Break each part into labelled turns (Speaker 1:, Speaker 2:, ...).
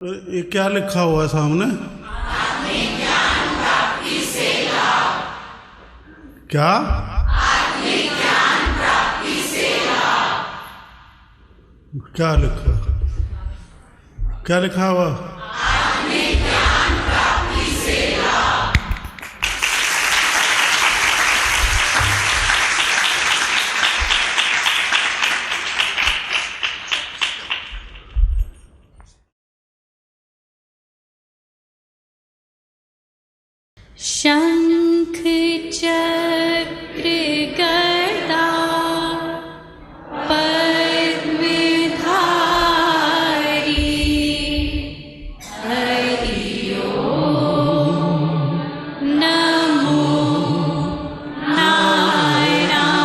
Speaker 1: ये क्या लिखा हुआ है सामने?
Speaker 2: ज्ञान प्राप्ति से लाभ।
Speaker 1: क्या?
Speaker 2: ज्ञान प्राप्ति से लाभ।
Speaker 1: क्या लिखा? क्या लिखा हुआ?
Speaker 2: ज्ञान प्राप्ति से लाभ।
Speaker 3: शंख चक्र गदा पद्मधारी हरि ओम नमो नारायण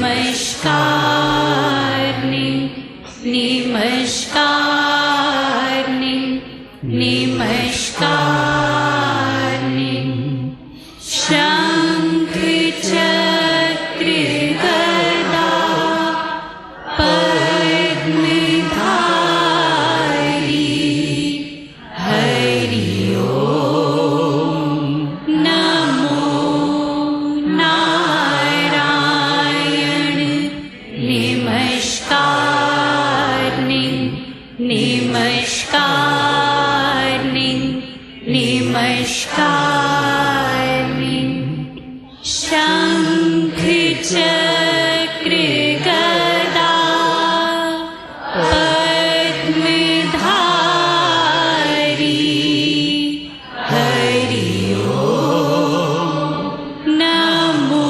Speaker 3: नमस्कार नमस्कार नमस्कार। शंख चक्र गदा पद्मधारी हरि ओम नमो नारायण नमस्कार नमस्कार नमस्कार। शंख चक्र गदा पद्मधारी हरि ओम नमो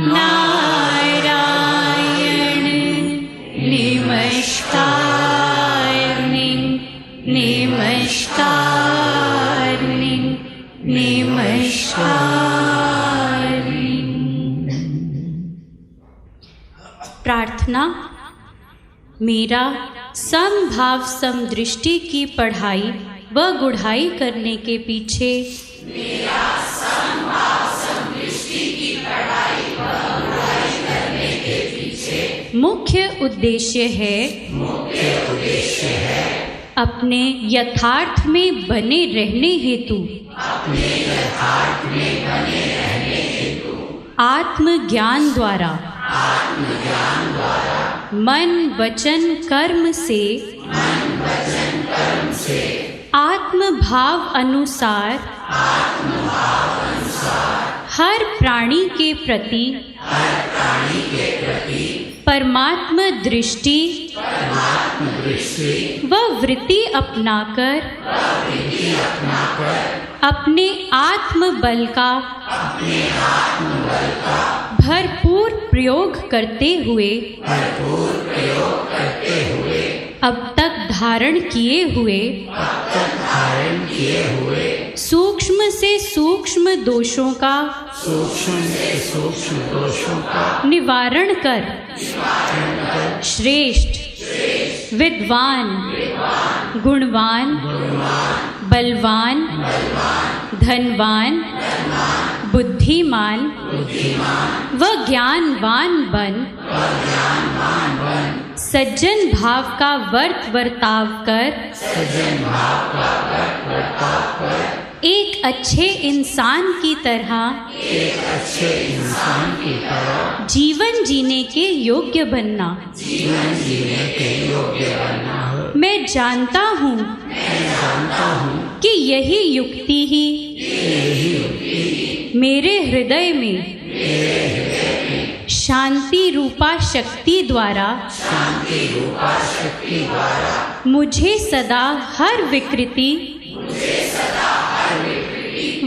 Speaker 3: नारायण नमस्कार नमस्कार नमस्कार। प्रार्थना। मेरा समभाव समदृष्टि की पढ़ाई व गुढ़ाई करने के पीछे मुख्य उद्देश्य है अपने यथार्थ में बने रहने हेतु आत्मज्ञान द्वारा मन वचन कर्म से आत्मभाव अनुसार हर प्राणी के प्रति परमात्मा दृष्टि व वृत्ति अपनाकर अपने आत्मबल का भरपूर प्रयोग करते हुए अब तक धारण किए हुए सूक्ष्म से सूक्ष्म दोषों का निवारण कर श्रेष्ठ विद्वान गुणवान बलवान धनवान बुद्धिमान व ज्ञानवान बन सज्जन भाव का वर्ताव कर एक अच्छे इंसान की तरह जीवन जीने के योग्य बनना। मैं जानता हूँ कि यही युक्ति ही मेरे हृदय में शांति रूपा शक्ति द्वारा मुझे सदा हर विकृति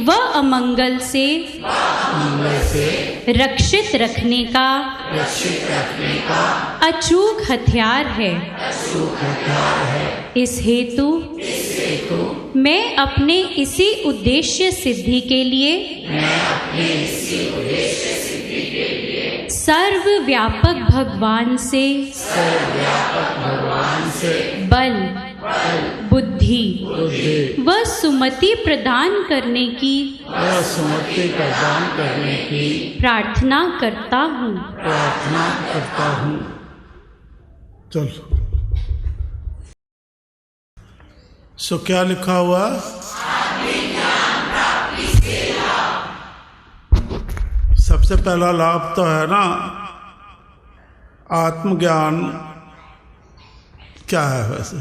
Speaker 3: व अमंगल से रक्षित रखने का अचूक हथियार है। इस हेतु मैं अपने इसी उद्देश्य सिद्धि के लिए सर्वव्यापक भगवान से बल बुद्धि व सुमति प्रदान करने की प्रार्थना करता हूँ।
Speaker 1: चल सो क्या लिखा हुआ? सबसे पहला लाभ तो है ना, आत्मज्ञान क्या है वैसे?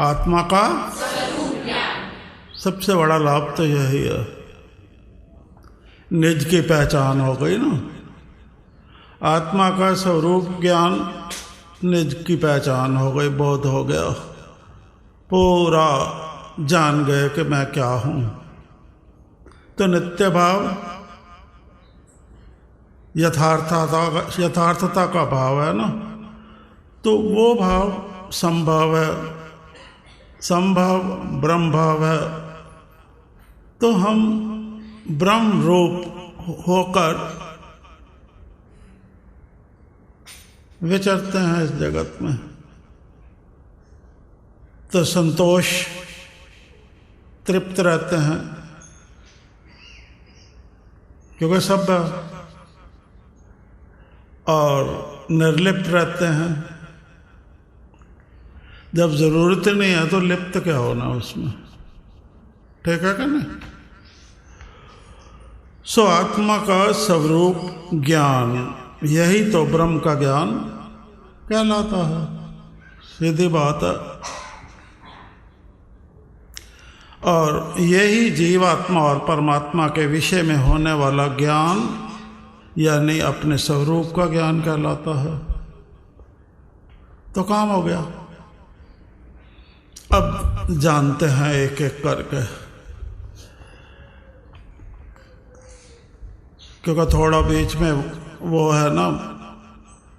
Speaker 1: आत्मा का सबसे बड़ा लाभ तो यही है, निज की पहचान हो गई ना। आत्मा का स्वरूप ज्ञान, निज की पहचान हो गई, बोध हो गया, पूरा जान गए कि मैं क्या हूं। तो नित्य भाव, यथार्थता का भाव है ना, तो वो भाव संभाव है, संभाव ब्रह्म भाव है। तो हम ब्रह्म रूप होकर विचरते हैं इस जगत में, तो संतोष, तृप्त रहते हैं, क्योंकि सब और निर्लिप्त रहते हैं। जब जरूरत नहीं है तो लिप्त क्या होना उसमें, ठीक है क्या नहीं? सो आत्मा का स्वरूप ज्ञान, यही तो ब्रह्म का ज्ञान कहलाता है, सीधी बात है। और यही जीवात्मा और परमात्मा के विषय में होने वाला ज्ञान, यानी अपने स्वरूप का ज्ञान कहलाता है। तो काम हो गया। अब जानते हैं एक एक करके, क्योंकि थोड़ा बीच में वो है ना,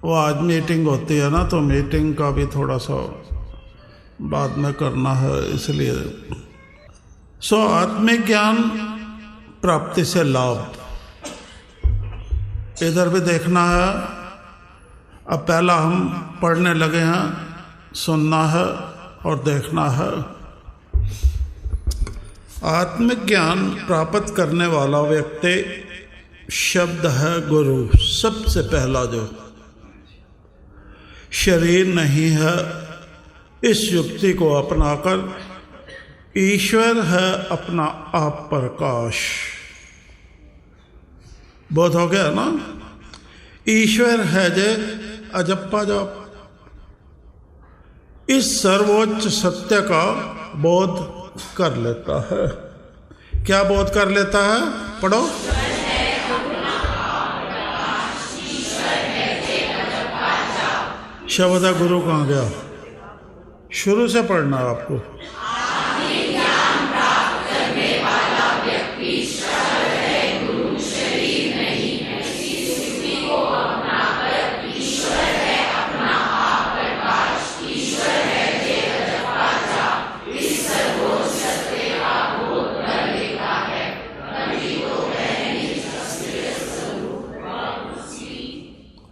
Speaker 1: वो आज मीटिंग होती है ना, तो मीटिंग का भी थोड़ा सा बाद में करना है, इसलिए। सो आत्मिक ज्ञान प्राप्ति से लाभ इधर भी देखना है। अब पहला हम पढ़ने लगे हैं, सुनना है और देखना है। आत्मिक ज्ञान प्राप्त करने वाला व्यक्ति शब्द है गुरु। सबसे पहला जो शरीर नहीं है, इस युक्ति को अपनाकर ईश्वर है अपना आप प्रकाश। बोध हो गया ना? ईश्वर है जे अजप्पा जाप। इस सर्वोच्च सत्य का बोध कर लेता है। क्या बोध कर लेता है? पढ़ो। शब्द है गुरु कहाँ गया? शुरू से पढ़ना है आपको।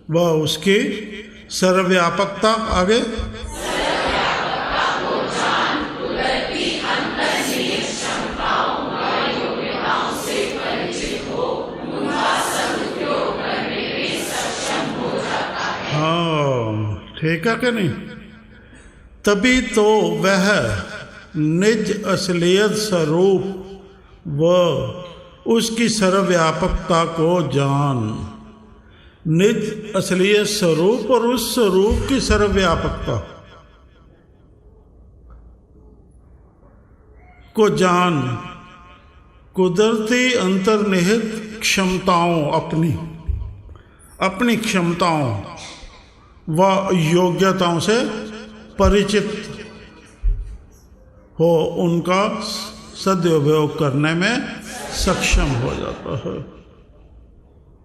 Speaker 1: वह उसकी सर्वव्यापकता, आगे हाँ, ठीक है कि नहीं? तभी तो वह निज असलियत स्वरूप व उसकी सर्वव्यापकता को जान, निज असलियत स्वरूप और उस स्वरूप की सर्वव्यापकता को जान, कुदरती अंतर्निहित क्षमताओं, अपनी क्षमताओं व योग्यताओं से परिचित हो, उनका सदुपयोग करने में सक्षम हो जाता है।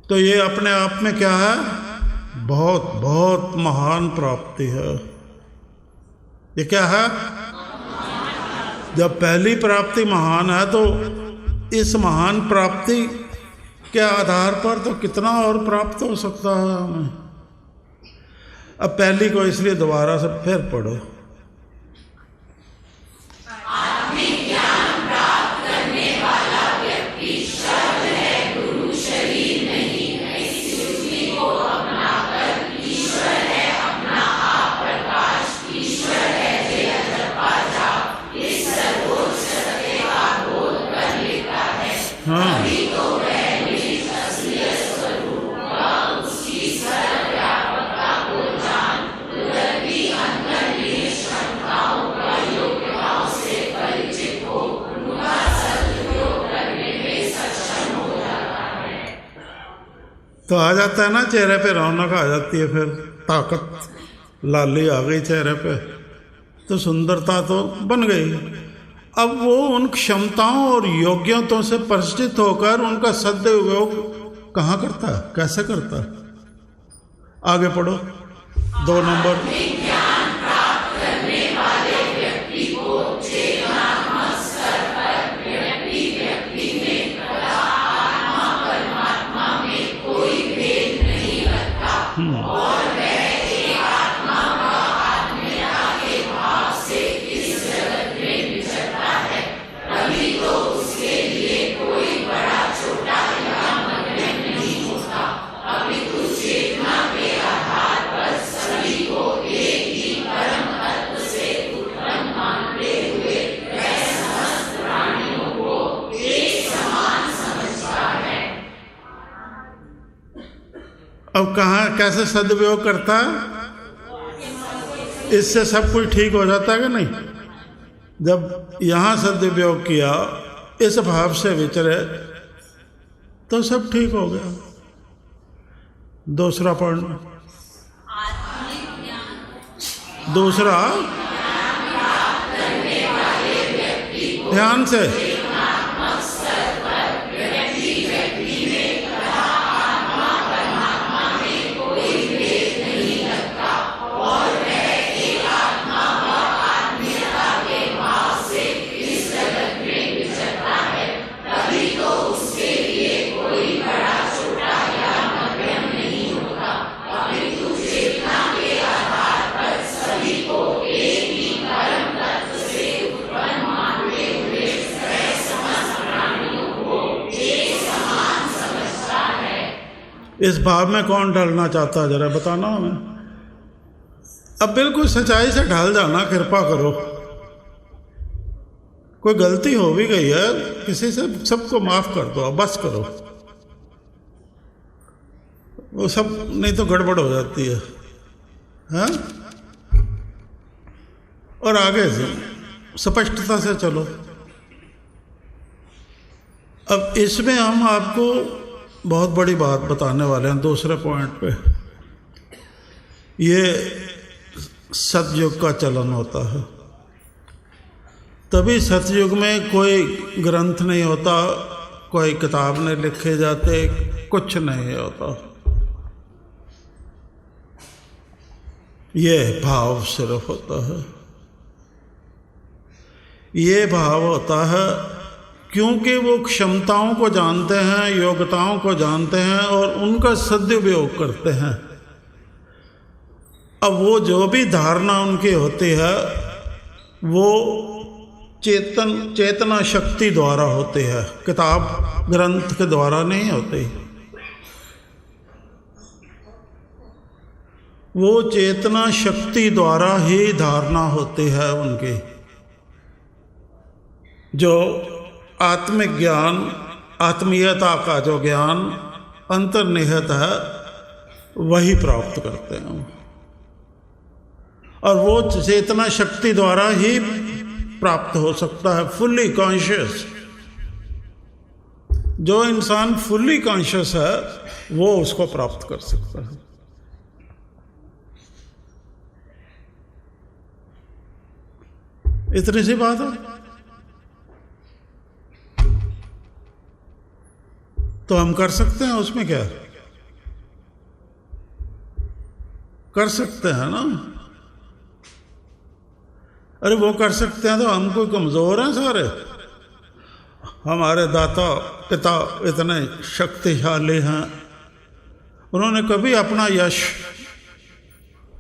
Speaker 1: तो ये अपने आप में क्या है? बहुत बहुत महान प्राप्ति है। ये क्या है? जब पहली प्राप्ति महान है तो इस महान प्राप्ति के आधार पर तो कितना और प्राप्त हो सकता है हमें। अब पहली को इसलिए दोबारा से फिर पढ़ो। हाँ, तो आ जाता है ना चेहरे पे, रौनक आ जाती है, फिर ताकत लाली आ गई चेहरे पे, तो सुंदरता तो बन गई। अब वो उन क्षमताओं और योग्यताओं से परिचित होकर उनका सदुपयोग कहाँ करता है, कैसे करता है? आगे पढ़ो, 2 नंबर। अब कहाँ कैसे सदुपयोग करता है? इससे सब कुछ ठीक हो जाता है कि नहीं? जब यहाँ सदुपयोग किया, इस भाव से विचरे, तो सब ठीक हो गया। दूसरा पढ़ना, दूसरा ध्यान से। इस भाव में कौन ढलना चाहता है, जरा बताना हमें। अब बिल्कुल सच्चाई से ढल जाना, कृपा करो। कोई गलती हो भी गई है किसी से, सबको माफ कर दो, बस करो। वो सब नहीं तो गड़बड़ हो जाती है, हाँ? और आगे से स्पष्टता से चलो। अब इसमें हम आपको बहुत बड़ी बात बताने वाले हैं दूसरे पॉइंट पे। ये सतयुग का चलन होता है, तभी सतयुग में कोई ग्रंथ नहीं होता, कोई किताब नहीं लिखे जाते, कुछ नहीं होता। ये भाव सिर्फ होता है, ये भाव होता है क्योंकि वो क्षमताओं को जानते हैं, योग्यताओं को जानते हैं और उनका सदुपयोग करते हैं। अब वो जो भी धारणा उनकी होती है वो चेतना शक्ति द्वारा होती है, किताब ग्रंथ के द्वारा नहीं होती। वो चेतना शक्ति द्वारा ही धारणा होती है उनकी। जो आत्मिक ज्ञान, आत्मीयता का जो ज्ञान अंतर्निहित है, वही प्राप्त करते हैं। और वो चेतना शक्ति द्वारा ही प्राप्त हो सकता है, फुल्ली कॉन्शियस। जो इंसान फुल्ली कॉन्शियस है वो उसको प्राप्त कर सकता है। इतनी सी बात है। तो हम कर सकते हैं, उसमें क्या कर सकते हैं ना। अरे वो कर सकते हैं तो हम कोई कमजोर हैं सारे? हमारे दाता पिता इतने शक्तिशाली हैं, उन्होंने कभी अपना यश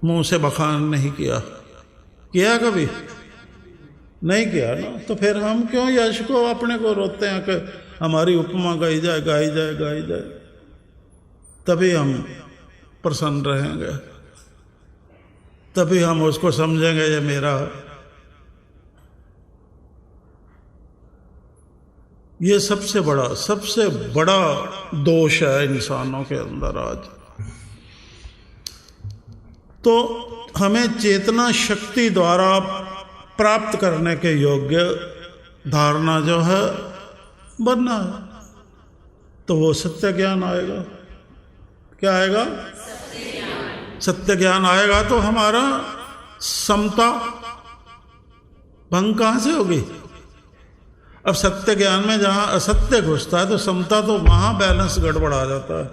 Speaker 1: मुंह से बखान नहीं किया। किया कभी? नहीं किया ना। तो फिर हम क्यों यश को अपने को रोते हैं कि हमारी उपमा गाई जाए, गाई जाए, गाई जाए? तभी हम प्रसन्न रहेंगे, तभी हम उसको समझेंगे ये मेरा। ये सबसे बड़ा दोष है इंसानों के अंदर आज। तो हमें चेतना शक्ति द्वारा प्राप्त करने के योग्य धारणा जो है बनना है, तो वो सत्य ज्ञान आएगा। क्या आएगा? सत्य ज्ञान आएगा तो हमारा समता भंग कहाँ से होगी? अब सत्य ज्ञान में जहाँ असत्य घुसता है तो समता, तो वहाँ बैलेंस गड़बड़ आ जाता है,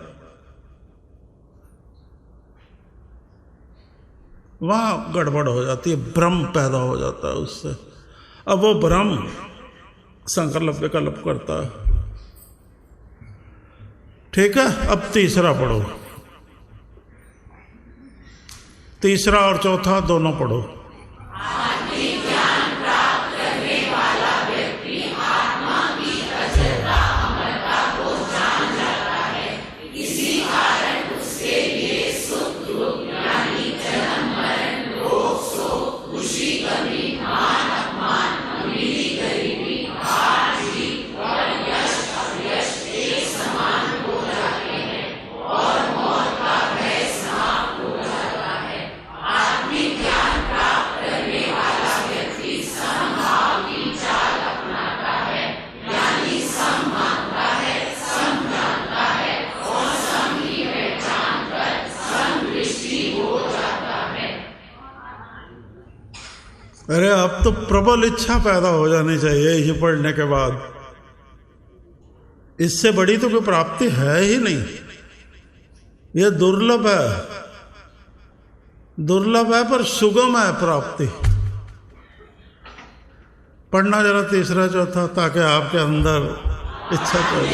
Speaker 1: वहाँ गड़बड़ हो जाती है, भ्रम पैदा हो जाता है उससे। अब वो भ्रम संकल्प विकल्प करता है। ठीक है, अब तीसरा पढ़ो, तीसरा और चौथा दोनों पढ़ो।
Speaker 2: ज्ञान प्राप्त करने वाला व्यक्ति आत्मा की अजरता अमरता को जान जाता है। इसी कारण उसके लिए सुख दुख यानी जन्म मरण रोग शोक खुशी गमी मान अपमान अमीरी गरीबी हार जीत और यश अपयश एक समान हो जाते हैं और मौत का भय समाप्त हो जाता है। आत्मिक ज्ञान प्राप्त करने वाला व्यक्ति समभाव की चाल अपनाता है, यानी सम मानता है, सम जानता है और सम की पहचान कर समदृष्टि हो जाता है।
Speaker 1: अरे अब तो प्रबल इच्छा पैदा हो जानी चाहिए ये पढ़ने के बाद। इससे बड़ी तो कोई प्राप्ति है ही नहीं। ये दुर्लभ है पर सुगम है प्राप्ति। पढ़ना जरा तीसरा चौथा, ताकि आपके अंदर इच्छा पैदा।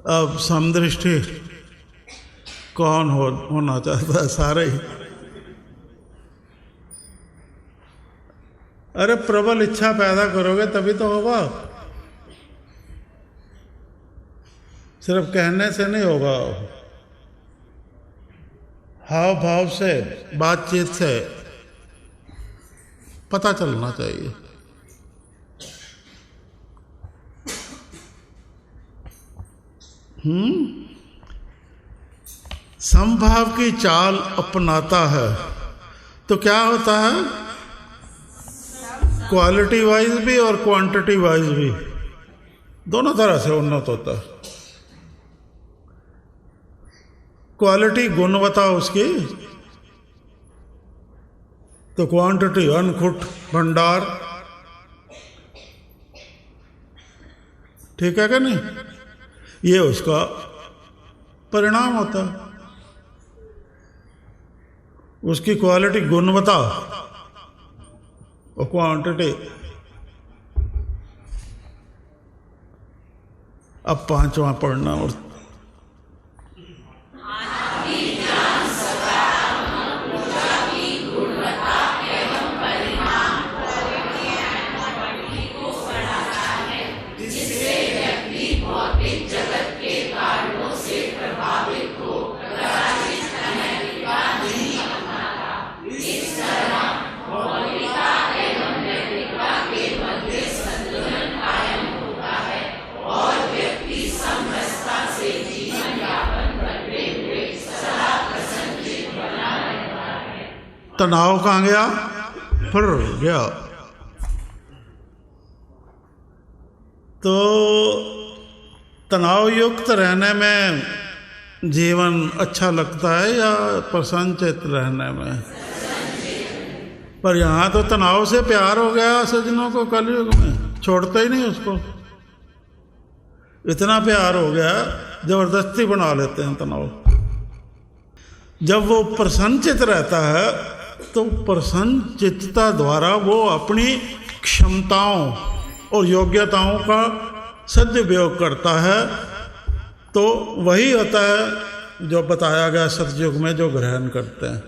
Speaker 1: अब समदृष्टि कौन होना चाहता है? सारे ही। अरे प्रबल इच्छा पैदा करोगे तभी तो होगा, सिर्फ कहने से नहीं होगा। हाव भाव से, बातचीत से पता चलना चाहिए। समभाव की चाल अपनाता है तो क्या होता है? क्वालिटी वाइज भी और क्वांटिटी वाइज भी, दोनों तरह से उन्नत होता है। क्वालिटी गुणवत्ता उसकी, तो क्वांटिटी अनखुट भंडार। ठीक है क्या नहीं? ये उसका परिणाम होता है। उसकी क्वालिटी गुणवत्ता और क्वांटिटी। अब पांचवा पढ़ना और तनाव कहाँ गया? फिर गया। तो तनाव युक्त रहने में जीवन अच्छा लगता है या प्रसन्नचित रहने में? पर यहाँ तो तनाव से प्यार हो गया सज्जनों को कलयुग में, छोड़ते ही नहीं उसको। इतना प्यार हो गया जबरदस्ती बना लेते हैं तनाव। जब वो प्रसन्न चित्त रहता है तो प्रसन्न चित्तता द्वारा वो अपनी क्षमताओं और योग्यताओं का सदुपयोग करता है, तो वही होता है जो बताया गया सतयुग में जो ग्रहण करते हैं,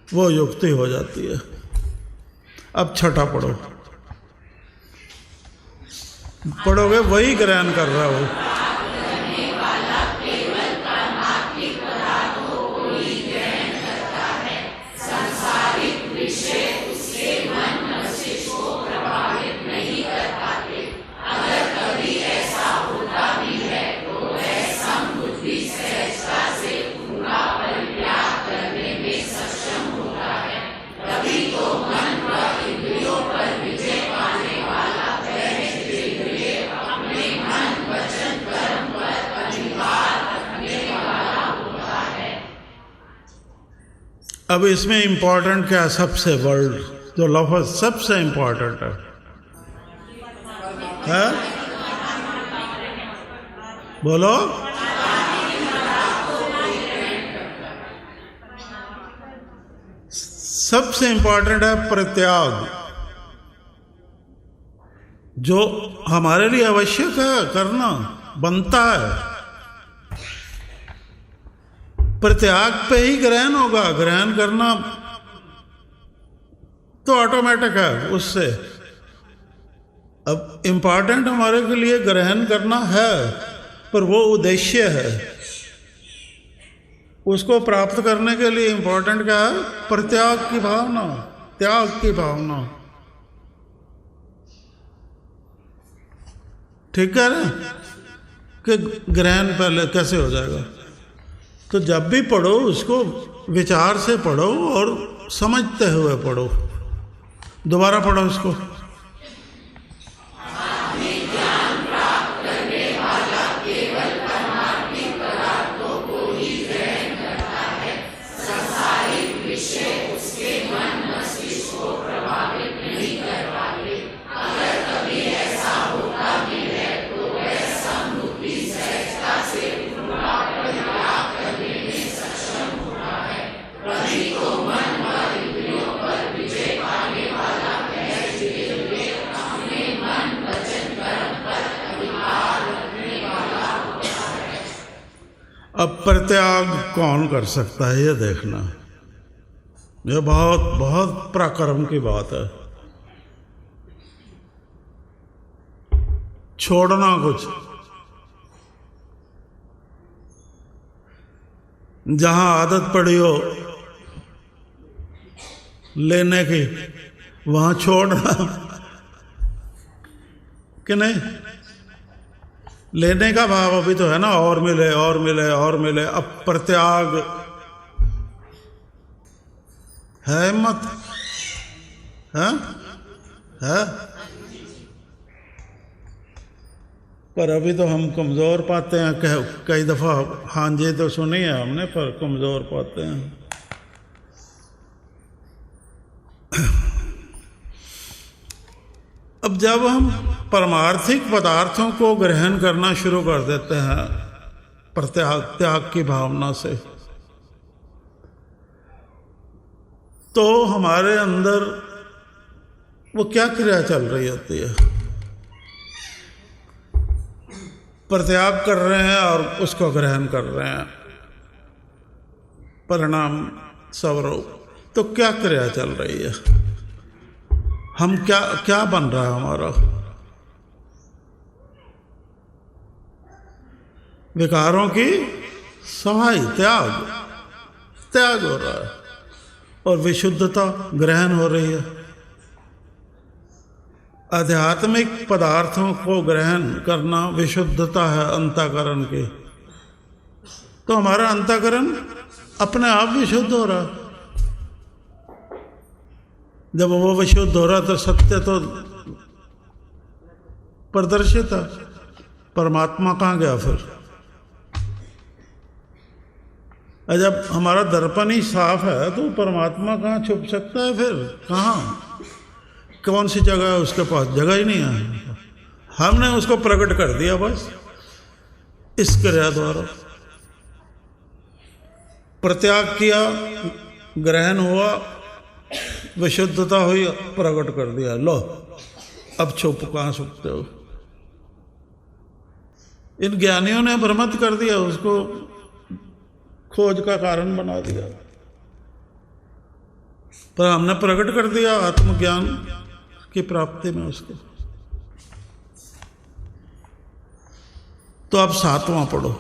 Speaker 1: वो युक्ति हो जाती है। अब छठा पढ़ो, पढ़ोगे वही ग्रहण कर रहा हो। अब इसमें इंपॉर्टेंट क्या है? सबसे वर्ड जो लफ्ज़ सबसे इंपॉर्टेंट है बोलो। सबसे इंपॉर्टेंट है परित्याग, जो हमारे लिए आवश्यक है, करना बनता है। परित्याग पे ही ग्रहण होगा, ग्रहण करना तो ऑटोमेटिक है उससे। अब इंपॉर्टेंट हमारे के लिए ग्रहण करना है, पर वो उद्देश्य है। उसको प्राप्त करने के लिए इंपॉर्टेंट क्या है? परित्याग की भावना, त्याग की भावना। ठीक है ना? कि ग्रहण पहले कैसे हो जाएगा? तो जब भी पढ़ो उसको विचार से पढ़ो और समझते हुए पढ़ो। दोबारा पढ़ो इसको। अब परित्याग कौन कर सकता है ये देखना। ये बहुत बहुत पराक्रम की बात है। छोड़ना कुछ, जहां आदत पड़ी हो लेने की वहां छोड़ना कि नहीं। लेने का भाव अभी तो है ना, और मिले और मिले और मिले। अब परित्याग है, हिम्मत है पर अभी तो हम कमजोर पाते हैं। कई दफा हाँ जी तो सुनी है हमने, पर कमजोर पाते हैं। अब जब हम परमार्थिक पदार्थों को ग्रहण करना शुरू कर देते हैं त्याग की भावना से, तो हमारे अंदर वो क्या क्रिया चल रही होती है? परित्याग कर रहे हैं और उसको ग्रहण कर रहे हैं, परिणाम स्वरूप। तो क्या क्रिया चल रही है? हम क्या बन रहा है हमारा? विकारों की सफाई, त्याग हो रहा है और विशुद्धता ग्रहण हो रही है। आध्यात्मिक पदार्थों को ग्रहण करना विशुद्धता है अंतःकरण की। तो हमारा अंतःकरण अपने आप विशुद्ध हो रहा है। जब वो विशुद्ध हो रहा तो सत्य तो प्रदर्शित है। परमात्मा कहाँ गया फिर? जब हमारा दर्पण ही साफ है तो परमात्मा कहाँ छुप सकता है फिर? कहाँ, कौन सी जगह है उसके पास? जगह ही नहीं है। हमने उसको प्रकट कर दिया बस। इस क्रिया द्वारा प्रत्याग किया, ग्रहण हुआ, विशुद्धता हुई, प्रकट कर दिया, लो अब छुप कहाँ सकते हो। इन ज्ञानियों ने भ्रमित कर दिया, उसको खोज का कारण बना दिया, पर हमने प्रकट कर दिया आत्मज्ञान की प्राप्ति में उसके। तो अब 7वां पढ़ो।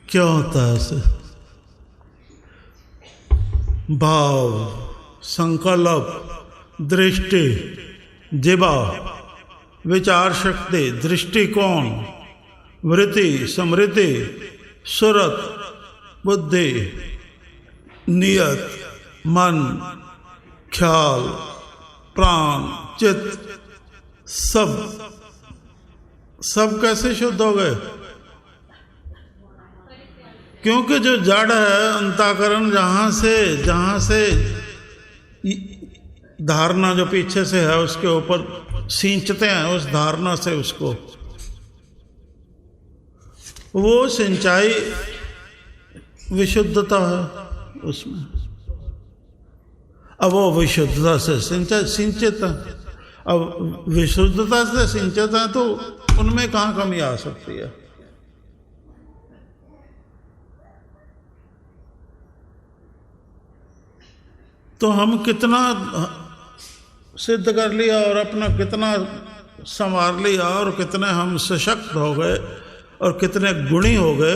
Speaker 1: क्या होता है ऐसे? भाव, संकल्प, दृष्टि, जिबा, विचार शक्ति, दृष्टिकोण, वृत्ति, समृद्धि, सुरत, बुद्धि, नियत, मन, ख्याल, प्राण, चित्त, सब कैसे शुद्ध हो गए? क्योंकि जो जड़ है अंतःकरण, जहाँ से धारणा जो पीछे से है उसके ऊपर सींचते हैं, उस धारणा से उसको, वो सिंचाई विशुद्धता है उसमें। अब वो विशुद्धता से सिंचित है, अब विशुद्धता से सिंचित है तो उनमें कहाँ कमी आ सकती है? तो हम कितना सिद्ध कर लिया और अपना कितना संवार लिया और कितने हम सशक्त हो गए और कितने गुणी हो गए,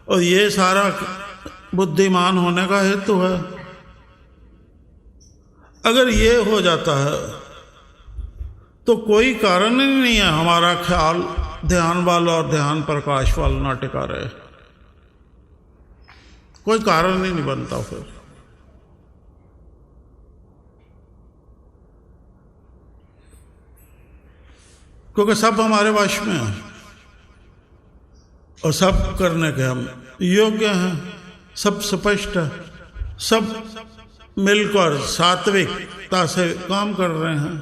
Speaker 1: और ये सारा बुद्धिमान होने का हेतु है। अगर ये हो जाता है तो कोई कारण ही नहीं है हमारा ख्याल ध्यान वाला और ध्यान प्रकाश वाला ना टिका रहे, कोई कारण ही नहीं बनता फिर। क्योंकि सब हमारे वश में है और सब करने के हम योग्य हैं, सब स्पष्ट है, सब मिलकर सात्विकता से काम कर रहे हैं।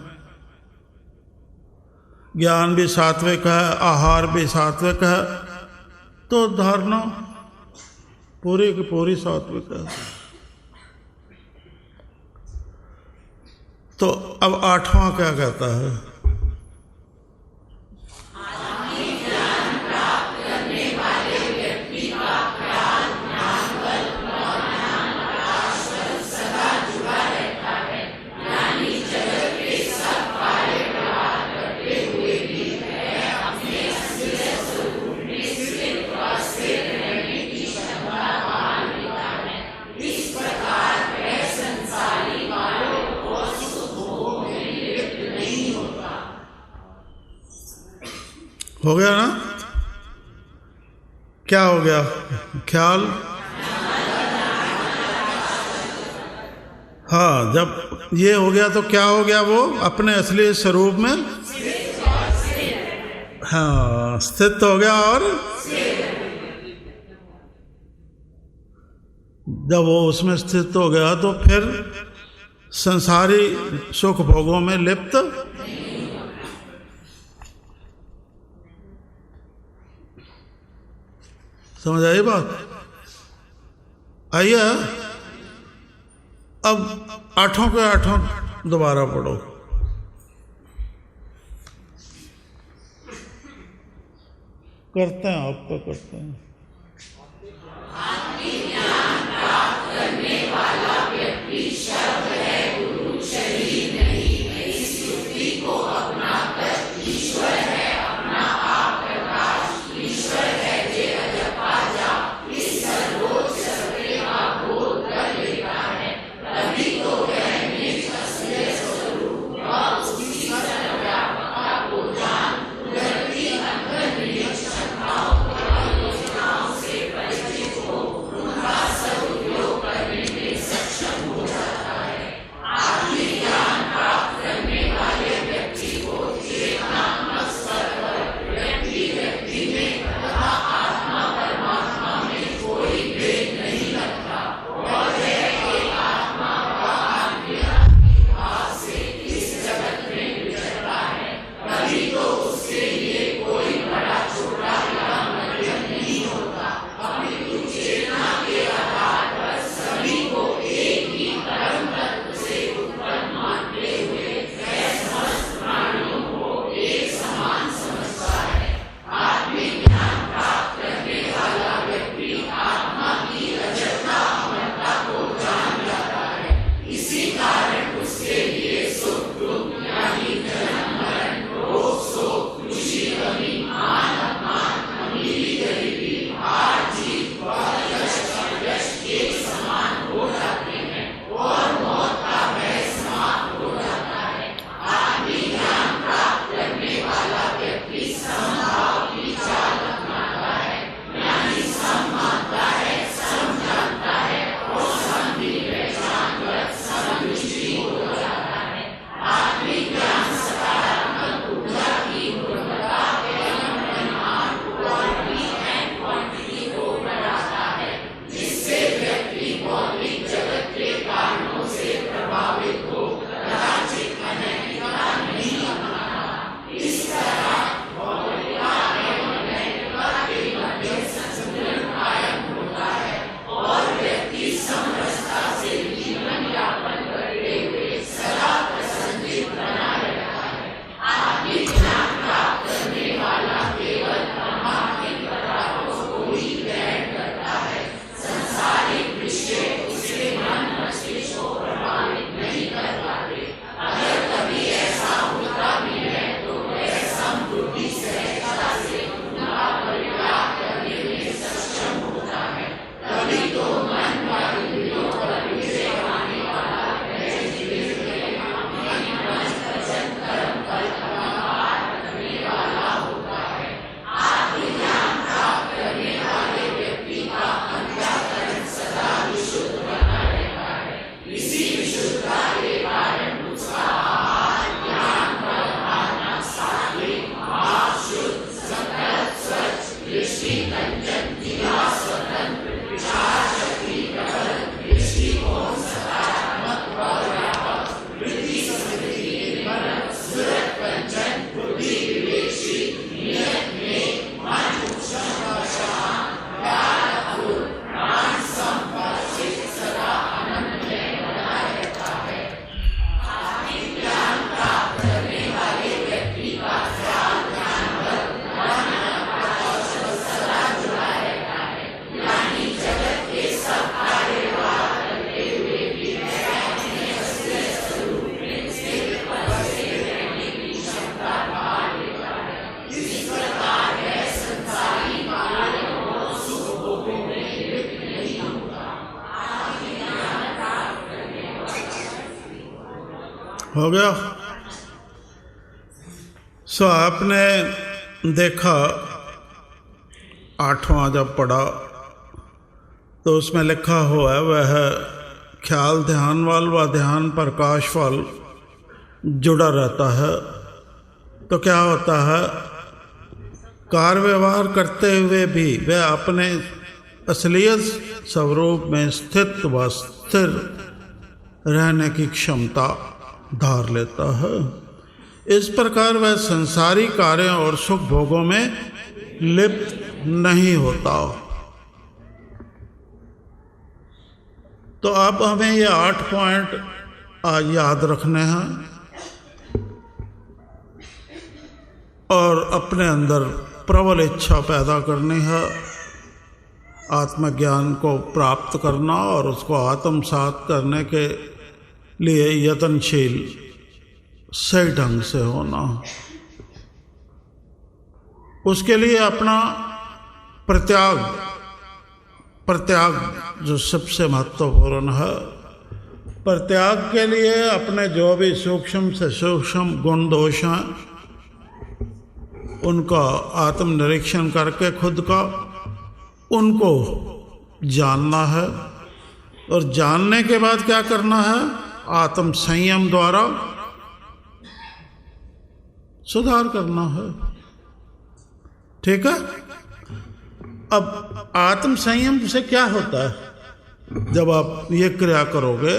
Speaker 1: ज्ञान भी सात्विक है, आहार भी सात्विक है, तो धारणा पूरी की पूरी सात्विक है। तो अब 8वां क्या कहता है? हो गया ना? क्या हो गया? ख्याल, हाँ, जब ये हो गया तो क्या हो गया? वो अपने असली स्वरूप में हाँ स्थित हो गया। और जब वो उसमें स्थित हो गया तो फिर संसारी सुख भोगों में लिप्त समझ आई बात? आइए अब 8 के 8 दोबारा पढ़ो। करते हैं, आपका करते हैं।
Speaker 2: आत्मज्ञान प्राप्त करने वाला व्यक्ति शब्द है, गुरु शरीर नहीं। इस युक्ति को अपनाकर ईश्वर है, अपना आप प्रकाश ईश्वर
Speaker 1: हो गया। सो आपने देखा 8वां जब पढ़ा तो उसमें लिखा हुआ है वह ख्याल ध्यान वाल व ध्यान प्रकाश वाल जुड़ा रहता है। तो क्या होता है, कार्य व्यवहार करते हुए भी वह अपने असलियत स्वरूप में स्थित व स्थिर रहने की क्षमता धार लेता है। इस प्रकार वह संसारी कार्यों और सुख भोगों में लिप्त नहीं होता। तो अब हमें ये 8 पॉइंट याद रखने हैं और अपने अंदर प्रबल इच्छा पैदा करनी है, आत्मज्ञान को प्राप्त करना और उसको आत्मसात करने के लिए यत्नशील सही ढंग से होना। उसके लिए अपना प्रत्याग जो सबसे महत्वपूर्ण है। प्रत्याग के लिए अपने जो भी सूक्ष्म से सूक्ष्म गुण दोष हैं उनका आत्मनिरीक्षण करके खुद का उनको जानना है और जानने के बाद क्या करना है, आत्म संयम द्वारा सुधार करना है। ठीक है। अब आत्म संयम से क्या होता है, जब आप ये क्रिया करोगे,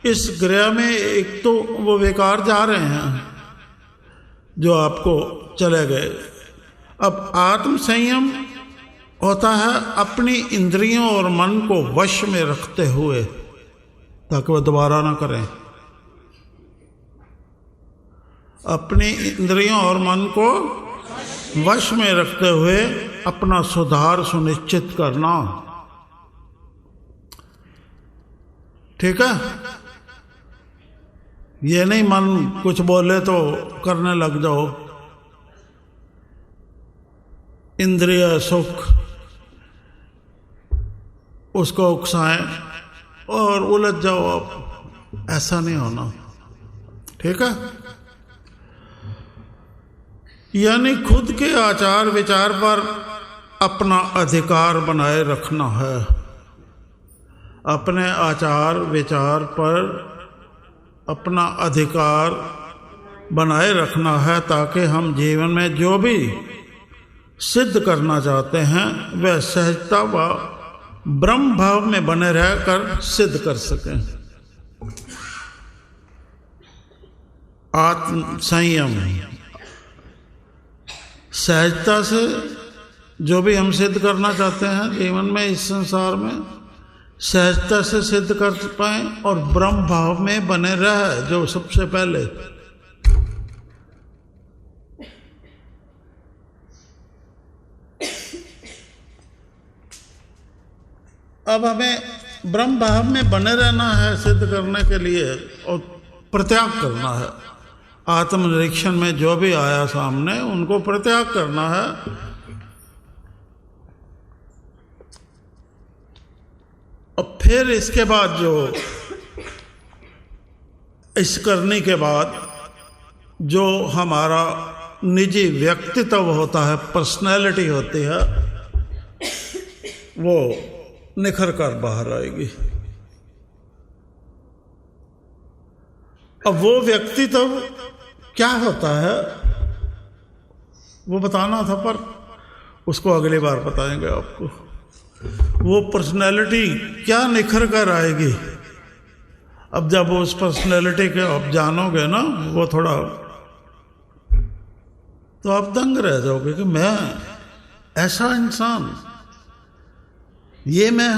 Speaker 1: इस क्रिया में एक तो वो विकार जा रहे हैं जो आपको चले गए। अब आत्म संयम होता है अपनी इंद्रियों और मन को वश में रखते हुए, ताकि वह दोबारा ना करें। अपनी इंद्रियों और मन को वश में रखते हुए अपना सुधार सुनिश्चित करना। ठीक है। ये नहीं मन कुछ बोले तो करने लग जाओ, इंद्रिय सुख उसको उकसाएं और उलझ जाओ आप। ऐसा नहीं होना। ठीक है। यानी खुद के आचार विचार पर अपना अधिकार बनाए रखना है। अपने आचार विचार पर अपना अधिकार बनाए रखना है, ताकि हम जीवन में जो भी सिद्ध करना चाहते हैं वह सहजता व ब्रह्म भाव में बने रहकर सिद्ध कर सकें। आत्म संयम, सहजता से जो भी हम सिद्ध करना चाहते हैं जीवन में, इस संसार में, सहजता से सिद्ध कर पाए और ब्रह्म भाव में बने रहे, जो सबसे पहले। अब हमें ब्रह्म भाव में बने रहना है सिद्ध करने के लिए, और प्रत्याग करना है। आत्मनिरीक्षण में जो भी आया सामने उनको प्रत्याग करना है। और फिर इसके बाद जो इस करने के बाद जो हमारा निजी व्यक्तित्व होता है, पर्सनैलिटी होती है, वो निखर कर बाहर आएगी। अब वो व्यक्तित्व क्या होता है वो बताना था, पर उसको अगली बार बताएंगे आपको। वो पर्सनैलिटी क्या निखर कर आएगी, अब जब उस पर्सनैलिटी के आप जानोगे ना, वो थोड़ा, तो आप दंग रह जाओगे कि मैं ऐसा इंसान, ये मैं,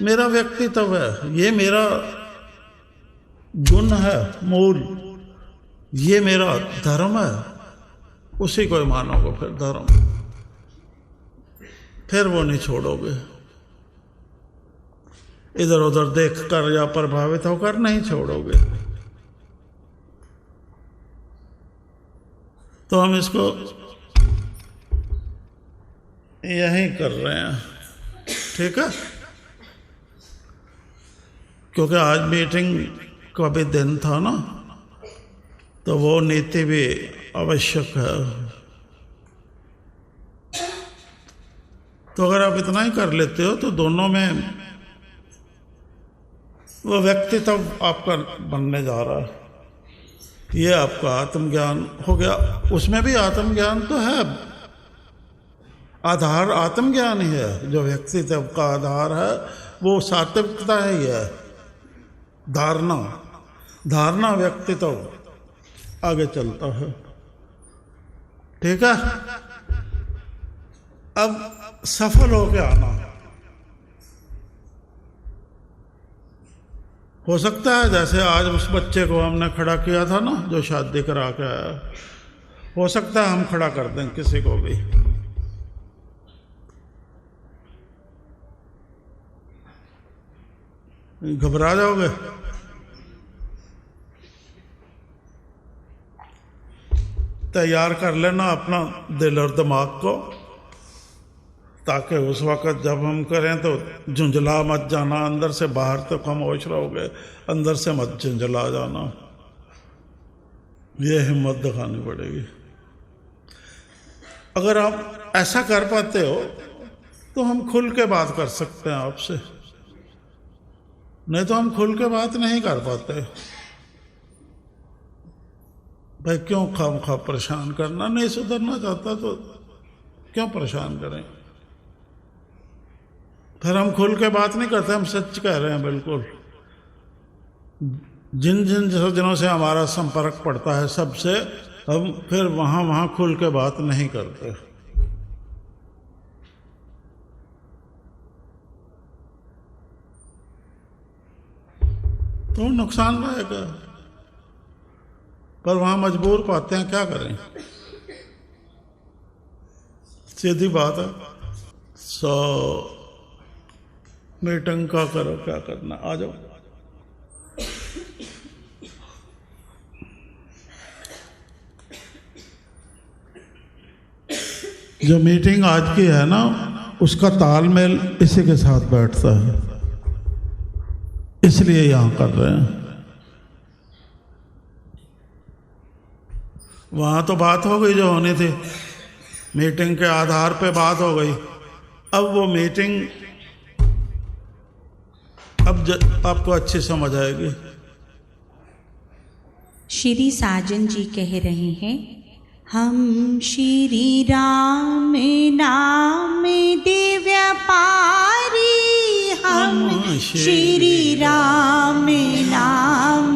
Speaker 1: मेरा व्यक्तित्व है, ये मेरा गुण है मूल, ये मेरा धर्म है। उसी को मानोगे फिर धर्म, फिर वो नहीं छोड़ोगे। इधर उधर देखकर या प्रभावित होकर नहीं छोड़ोगे। तो हम इसको यहीं कर रहे हैं। ठीक है। क्योंकि आज मीटिंग का भी दिन था ना, तो वो नीति भी आवश्यक है। तो अगर आप इतना ही कर लेते हो तो दोनों में वो व्यक्तित्व आपका बनने जा रहा है। ये आपका आत्मज्ञान हो गया। उसमें भी आत्मज्ञान तो है, आधार आत्मज्ञान ही है। जो व्यक्तित्व का आधार है वो सात्विकता ही है। धारणा व्यक्तित्व आगे चलता है। ठीक है, अब सफल होके आना। हो सकता है जैसे आज उस बच्चे को हमने खड़ा किया था ना, जो शादी करा के आया, हो सकता है हम खड़ा कर दें किसी को भी। घबरा जाओगे? तैयार कर लेना अपना दिल और दिमाग को, ताकि उस वक़्त जब हम करें तो झुंझला मत जाना। अंदर से बाहर तक खामोश रहोगे, अंदर से मत झुंझला जाना। ये हिम्मत दिखानी पड़ेगी। अगर आप ऐसा कर पाते हो तो हम खुल के बात कर सकते हैं आपसे, नहीं तो हम खुल के बात नहीं कर पाते। भाई क्यों खामखा परेशान करना? नहीं सुधरना चाहता तो क्यों परेशान करें? फिर हम खुल के बात नहीं करते, हम सच कह रहे हैं बिल्कुल। जिन जिन सज्जनों से हमारा संपर्क पड़ता है सबसे हम फिर वहाँ खुल के बात नहीं करते। तो नुकसानदायक है, पर वहाँ मजबूर पाते हैं, क्या करें? सीधी बात है। मीटिंग का करो, क्या करना, आ जाओ। जो मीटिंग आज की है ना, उसका तालमेल इसी के साथ बैठता है, इसलिए यहां कर रहे हैं। वहां तो बात हो गई जो होनी थी, मीटिंग के आधार पे बात हो गई। अब वो मीटिंग आपको अच्छी समझ आएगी।
Speaker 2: श्री साजन जी कह रहे हैं, हम श्री राम नाम दिव्य पारी, हम श्री राम नाम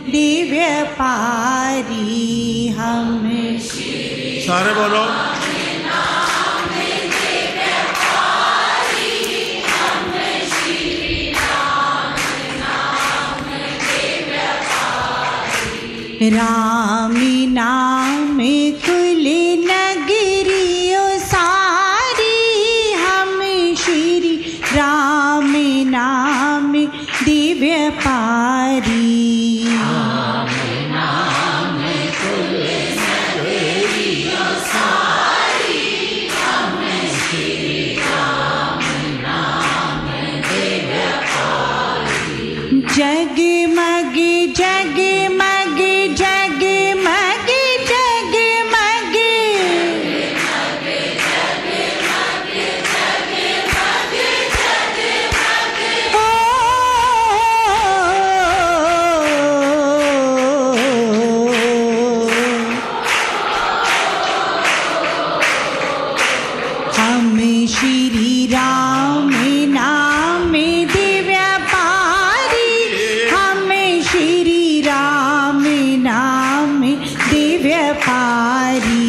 Speaker 2: दिव्य पारी, हम
Speaker 1: सारे बोलो।
Speaker 2: राम नाम कुल नगरियो सारी, हम श्री राम नाम दिव्य पारी। राम नाम कुल नगरियो सारी, हम श्री राम नाम दिव्य पारी। जगमग जगमग जगमग जगमग हम श्री राम नाम दिव्य पारी, हम श्री राम नाम दिव्य पारी।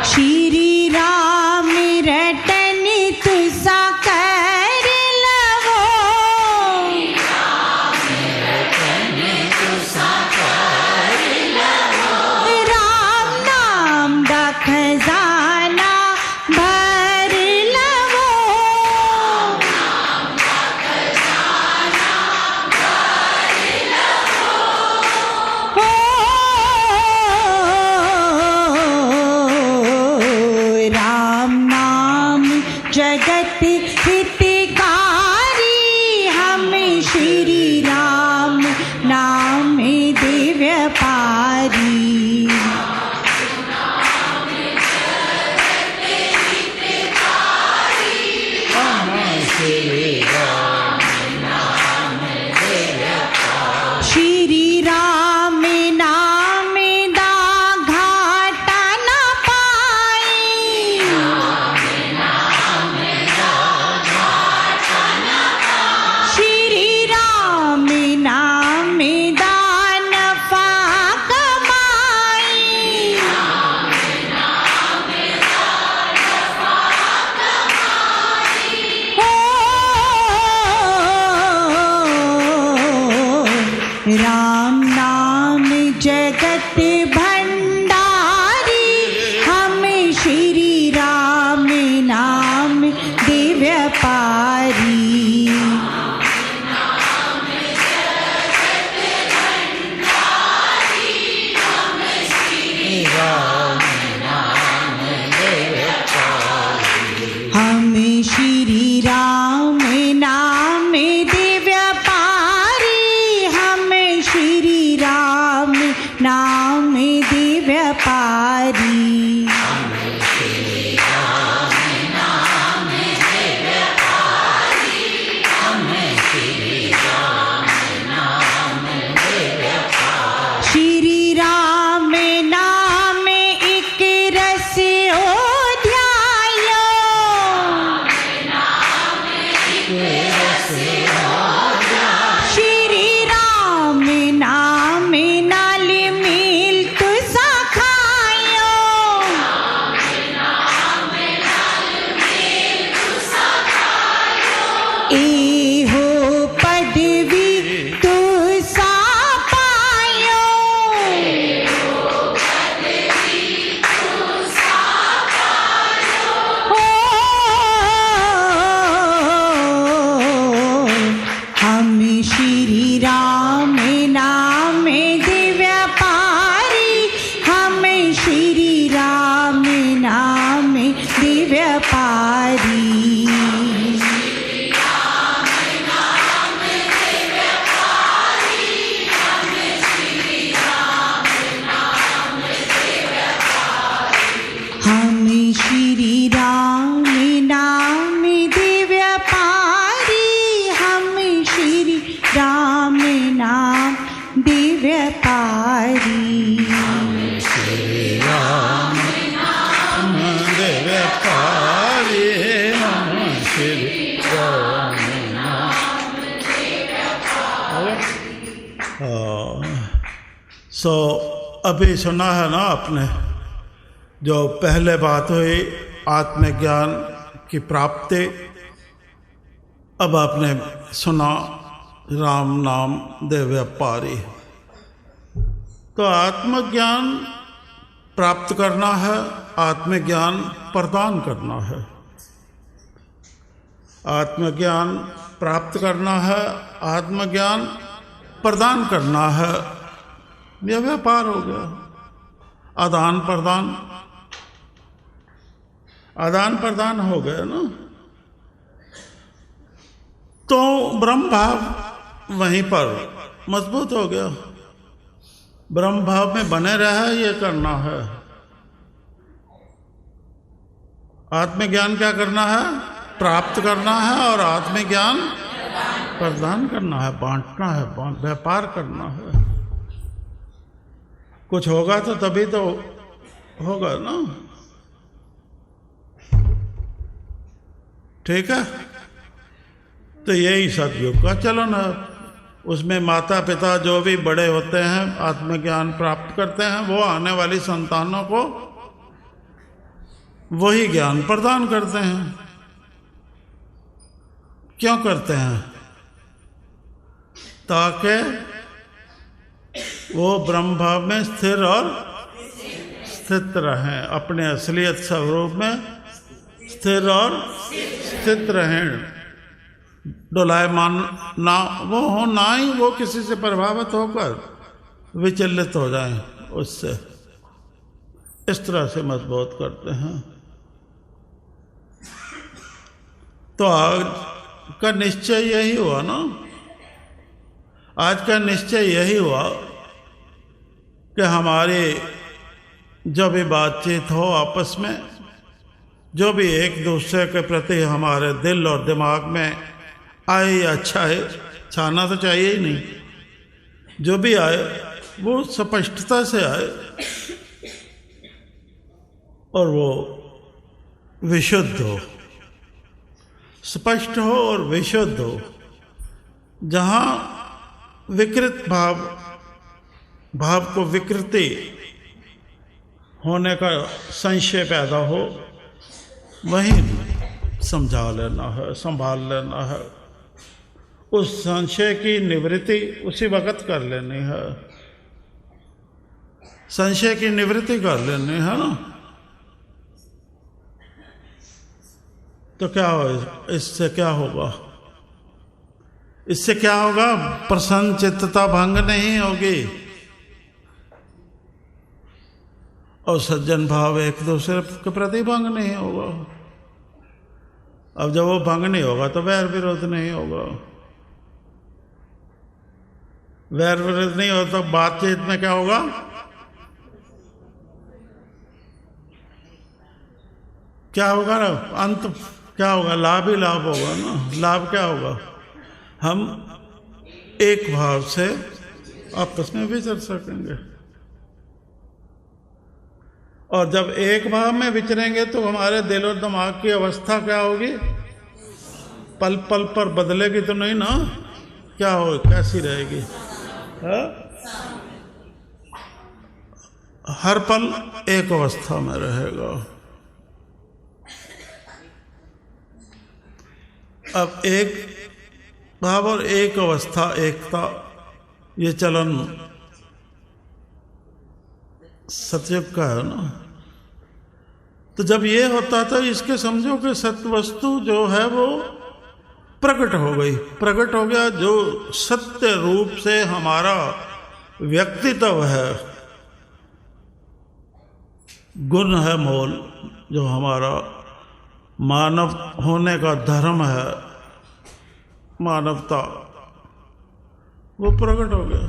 Speaker 2: श्री राम रटन तुसा कर लवो,
Speaker 1: श्री राम नाम दिव्य पारी।
Speaker 2: श्री राम नाम दा घाटा न पाई। श्री राम नाम दा नफा कमाई। राम नाम जगत भंडारी। हम श्री राम नाम दिव्य पारी। हम श्री राम नाम दिव्य पारी। हम श्री राम नाम दिव्य पारी। श्री राम नाम एक रस ध्यायो। श्री राम नाम नाल मेल तुसा खायो। एहो पदवी तुसा पायो। हम श्री राम नाम दिव्य पारी। हम श्री राम नाम दिव्य पारी। हम श्री राम नाम दिव्य पारी। हम श्री राम नाम दिव्य पारी।
Speaker 1: श्री राम नाम दिव्य पारी। हम श्री राम नाम दिव्य पारी। सो अभी सुना है ना आपने, जो पहले बात हुई आत्मज्ञान की प्राप्ति। अब आपने सुना राम नाम दिव्य पारी। तो आत्मज्ञान प्राप्त करना है, आत्मज्ञान प्रदान करना है। आत्मज्ञान प्राप्त करना है, आत्मज्ञान प्रदान करना है। यह व्यापार हो गया, आदान प्रदान। आदान प्रदान हो गया ना, तो ब्रह्म भाव वहीं पर मजबूत हो गया। ब्रह्म भाव में बने रहे, ये करना है। आत्मज्ञान क्या करना है? प्राप्त करना है, और आत्मज्ञान प्रदान करना है, बांटना है, व्यापार करना है। कुछ होगा तो तभी तो होगा ना। ठीक है, तो यही सतयुग का चलन है। उसमें माता पिता जो भी बड़े होते हैं, आत्मज्ञान प्राप्त करते हैं, वो आने वाली संतानों को वही ज्ञान प्रदान करते हैं। क्यों करते हैं? ताकि वो ब्रह्म भाव में स्थिर और स्थित रहें, अपने असलियत स्वरूप में स्थिर और स्थित रहें। डोलायमान ना वो हो, ना ही वो किसी से प्रभावित होकर विचलित हो जाएं उससे। इस तरह से मजबूत करते हैं। तो आज का निश्चय यही हुआ ना, आज का निश्चय यही हुआ कि हमारी जब भी बातचीत हो आपस में, जो भी एक दूसरे के प्रति हमारे दिल और दिमाग में आए या अच्छा है, छाना तो चाहिए ही नहीं, जो भी आए वो स्पष्टता से आए और वो विशुद्ध हो, स्पष्ट हो और विशुद्ध हो। जहाँ विकृत भाव को विकृति होने का संशय पैदा हो, वहीं समझा लेना है, संभाल लेना है। उस संशय की निवृत्ति उसी वक्त कर लेनी है, संशय की निवृत्ति कर लेनी है ना। तो क्या हो, इससे क्या होगा? इससे क्या होगा? प्रसन्न चित्तता भंग नहीं होगी और सज्जन भाव एक दूसरे के प्रति भंग नहीं होगा। अब जब वो भंग नहीं होगा तो वैर विरोध नहीं होगा। वैर विरोध नहीं होता तो बातचीत में क्या होगा? क्या होगा ना, अंत क्या होगा? लाभ ही लाभ होगा ना। लाभ क्या होगा? हम एक भाव से आपस में विचर सकेंगे, और जब एक भाव में विचरेंगे तो हमारे दिल और दिमाग की अवस्था क्या होगी? पल पल पर बदलेगी तो नहीं ना? क्या हो, कैसी रहेगी? है? हर पल एक अवस्था में रहेगा। अब एक भाव और एक अवस्था, एकता, ये चलन सतयुग का है ना। तो जब ये होता था, इसके समझो कि सत्य वस्तु जो है वो प्रकट हो गई, प्रकट हो गया। जो सत्य रूप से हमारा व्यक्तित्व है, गुण है मोल, जो हमारा मानव होने का धर्म है, मानवता, वो प्रकट हो गया।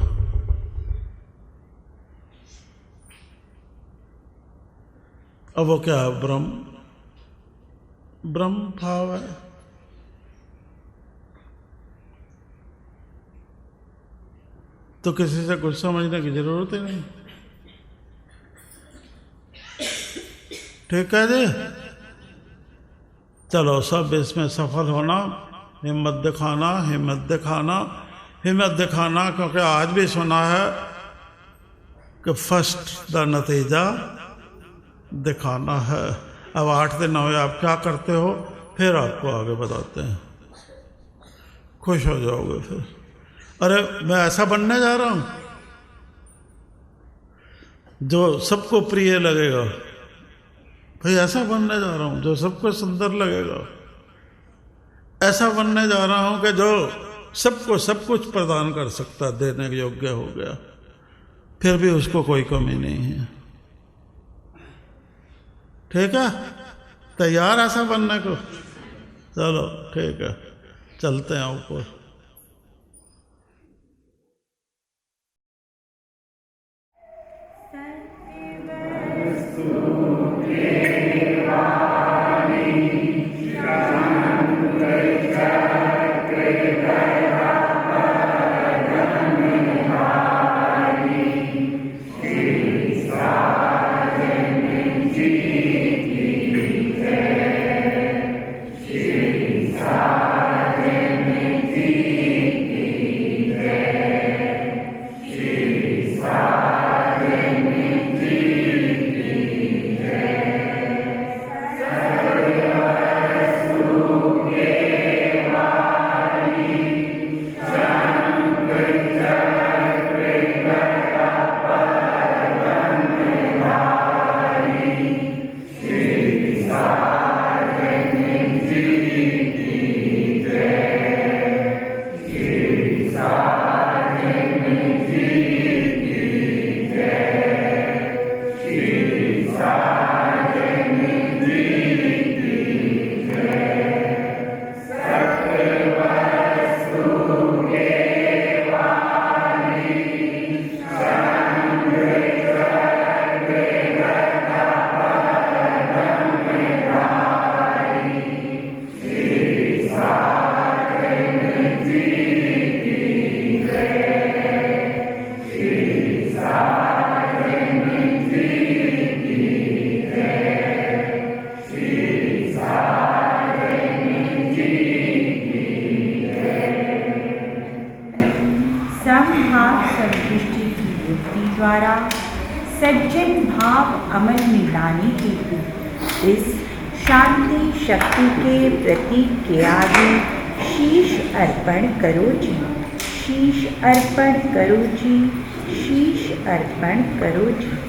Speaker 1: अब वो क्या है? ब्रह्म भाव है। तो किसी से कुछ समझने की जरूरत ही नहीं। ठीक है जी, चलो सब इसमें सफल होना, हिम्मत दिखाना, हिम्मत दिखाना, हिम्मत दिखाना। क्योंकि आज भी सुना है कि फर्स्ट द नतीजा दिखाना है। अब 8 दिन हुए, आप क्या करते हो? फिर आपको आगे बताते हैं, खुश हो जाओगे फिर। अरे मैं ऐसा बनने जा रहा हूं जो सबको प्रिय लगेगा। भाई ऐसा बनने जा रहा हूं जो सबको सुंदर लगेगा। ऐसा बनने जा रहा हूं कि जो सबको सब कुछ प्रदान कर सकता, देने योग्य हो गया, फिर भी उसको कोई कमी नहीं है। ठीक है, तैयार ऐसा बनने को? चलो ठीक है, चलते हैं ऊपर।
Speaker 2: Sim. समभाव संतुष्टि की बुद्धि द्वारा सज्जन भाव अमल में लाने हेतु इस शांति शक्ति के प्रतीक के आगे शीश अर्पण करो जी, शीश अर्पण करो जी, शीश अर्पण करो जी।